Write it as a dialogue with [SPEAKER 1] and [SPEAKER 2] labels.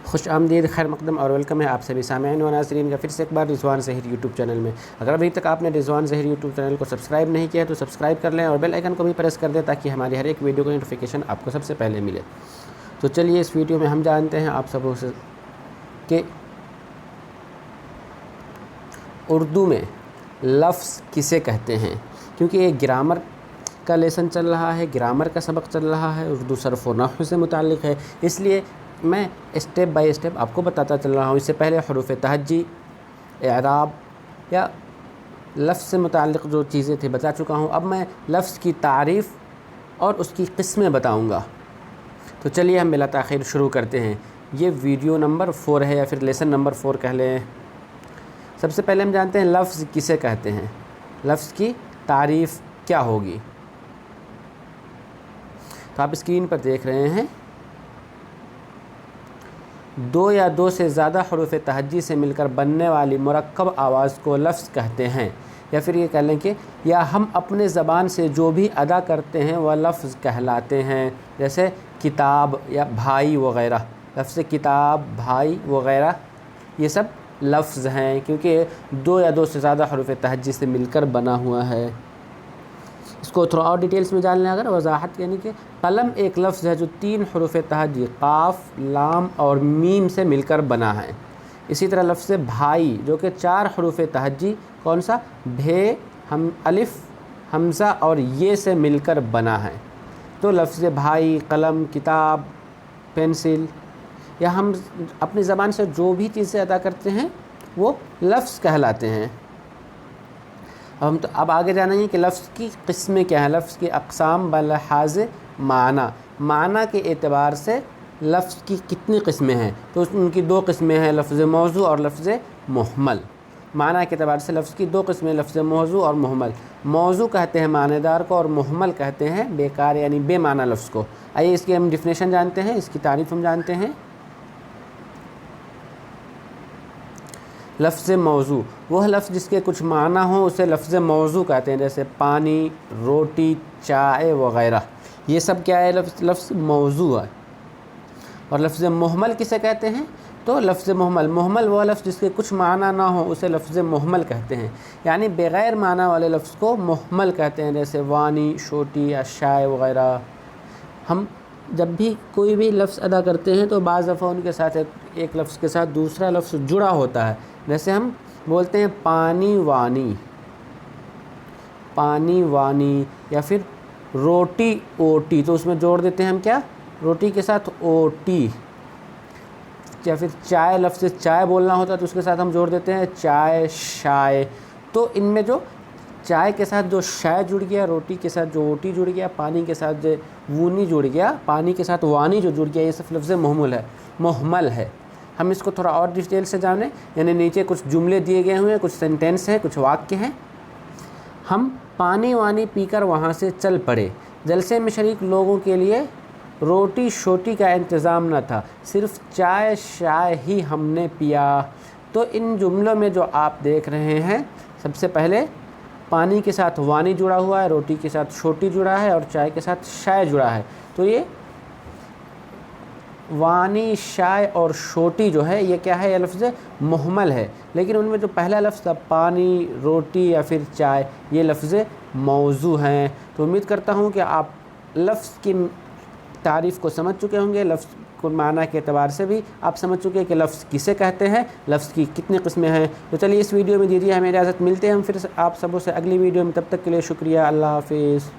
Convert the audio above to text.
[SPEAKER 1] خوش آمدید، خیر مقدم اور ویلکم ہے آپ سبھی سامعین و ناظرین کا پھر سے ایک بار رضوان ظہیر یوٹیوب چینل میں۔ اگر ابھی تک آپ نے رضوان ظہیر یوٹیوب چینل کو سبسکرائب نہیں کیا ہے تو سبسکرائب کر لیں اور بیل آئیکن کو بھی پریس کر دیں تاکہ ہماری ہر ایک ویڈیو کا نوٹیفیکیشن آپ کو سب سے پہلے ملے۔ تو چلیے اس ویڈیو میں ہم جانتے ہیں آپ سبوں سے کہ اردو میں لفظ کسے کہتے ہیں، کیونکہ یہ گرامر کا لیسن چل رہا ہے، گرامر کا سبق چل رہا ہے، اردو صرف و نحو سے متعلق ہے، اس لیے میں اسٹیپ بائی اسٹیپ آپ کو بتاتا چل رہا ہوں۔ اس سے پہلے حروف تہجی، اعراب یا لفظ سے متعلق جو چیزیں تھیں بتا چکا ہوں۔ اب میں لفظ کی تعریف اور اس کی قسمیں بتاؤں گا۔ تو چلیے ہم بلا تاخیر شروع کرتے ہیں۔ یہ ویڈیو نمبر 4 ہے یا پھر لیسن نمبر 4 کہہ لیں۔ سب سے پہلے ہم جانتے ہیں لفظ کسے کہتے ہیں، لفظ کی تعریف کیا ہوگی۔ تو آپ اسکرین پر دیکھ رہے ہیں، دو یا دو سے زیادہ حروف تہجی سے مل کر بننے والی مرکب آواز کو لفظ کہتے ہیں، یا پھر یہ کہہ لیں کہ یا ہم اپنے زبان سے جو بھی ادا کرتے ہیں وہ لفظ کہلاتے ہیں، جیسے کتاب یا بھائی وغیرہ۔ لفظ کتاب، بھائی وغیرہ یہ سب لفظ ہیں، کیونکہ دو یا دو سے زیادہ حروف تہجی سے مل کر بنا ہوا ہے۔ اس کو تھوڑا اور ڈیٹیلز میں جان لیں اگر وضاحت، یعنی کہ قلم ایک لفظ ہے جو 3 حروف تہجی قاف، لام اور میم سے مل کر بنا ہے۔ اسی طرح لفظ بھائی جو کہ 4 حروف تہجی کون سا، بھے، الف، حمزہ اور یہ سے مل کر بنا ہے۔ تو لفظ بھائی، قلم، کتاب، پینسل یا ہم اپنی زبان سے جو بھی چیزیں ادا کرتے ہیں وہ لفظ کہلاتے ہیں۔ اب آگے جانیں گے کہ لفظ کی قسمیں کیا ہیں، لفظ کی اقسام بلحاظ معنی، معنی کے اعتبار سے لفظ کی کتنی قسمیں ہیں۔ تو ان کی 2 قسمیں ہیں، لفظ موضوع اور لفظ محمل۔ معنی کے اعتبار سے لفظ کی 2 قسمیں، لفظ موضوع اور محمل۔ موضوع کہتے ہیں معنی دار کو اور محمل کہتے ہیں بیکار یعنی بے معنی لفظ کو۔ آئیے اس کی ہم ڈیفینیشن جانتے ہیں، اس کی تعریف ہم جانتے ہیں۔ لفظ موضوع وہ لفظ جس کے کچھ معنی ہوں اسے لفظ موضوع کہتے ہیں، جیسے پانی، روٹی، چائے وغیرہ، یہ سب کیا ہے، لفظ موضوع ہے۔ اور لفظ محمل کسے کہتے ہیں، تو لفظ محمل وہ لفظ جس کے کچھ معنی نہ ہو اسے لفظ محمل کہتے ہیں، یعنی بغیر معنی والے لفظ کو محمل کہتے ہیں، جیسے وانی، شوٹی، اشائے وغیرہ۔ ہم جب بھی کوئی بھی لفظ ادا کرتے ہیں تو بعض دفعہ ان کے ساتھ ایک لفظ کے ساتھ دوسرا لفظ جڑا ہوتا ہے، جیسے ہم بولتے ہیں پانی وانی، پانی وانی، یا پھر روٹی اوٹی، تو اس میں جوڑ دیتے ہیں ہم کیا، روٹی کے ساتھ اوٹی۔ یا پھر چائے، لفظ چائے بولنا ہوتا ہے تو اس کے ساتھ ہم جوڑ دیتے ہیں چائے شائے۔ تو ان میں جو چائے کے ساتھ جو شائے جڑ گیا، روٹی کے ساتھ جو اوٹی جڑ گیا، پانی کے ساتھ جو وونی جڑ گیا، پانی کے ساتھ وانی جو جڑ گیا، یہ صرف لفظ محمل ہے۔ ہم اس کو تھوڑا اور ڈیٹیل سے جانیں، یعنی نیچے کچھ جملے دیے گئے ہوئے ہیں، کچھ سینٹینس ہیں، کچھ واقع ہیں۔ ہم پانی وانی پی کر وہاں سے چل پڑے، جلسے میں شریک لوگوں کے لیے روٹی شوٹی کا انتظام نہ تھا، صرف چائے شائے ہی ہم نے پیا۔ تو ان جملوں میں جو آپ دیکھ رہے ہیں، سب سے پہلے پانی کے ساتھ وانی جڑا ہوا ہے، روٹی کے ساتھ شوٹی جڑا ہے اور چائے کے ساتھ شائے جڑا ہے۔ تو یہ وانی، شائے اور شوٹی جو ہے یہ کیا ہے، یہ لفظ محمل ہے، لیکن ان میں جو پہلا لفظ تھا پانی، روٹی یا پھر چائے، یہ لفظ موضوع ہیں۔ تو امید کرتا ہوں کہ آپ لفظ کی تعریف کو سمجھ چکے ہوں گے، لفظ کو معنی کے اعتبار سے بھی آپ سمجھ چکے کہ لفظ کسے کہتے ہیں، لفظ کی کتنی قسمیں ہیں۔ تو چلیے اس ویڈیو میں دیجیے ہمیں اجازت، ملتے ہیں ہم پھر آپ سبوں سے اگلی ویڈیو میں، تب تک کے لیے شکریہ، اللہ حافظ۔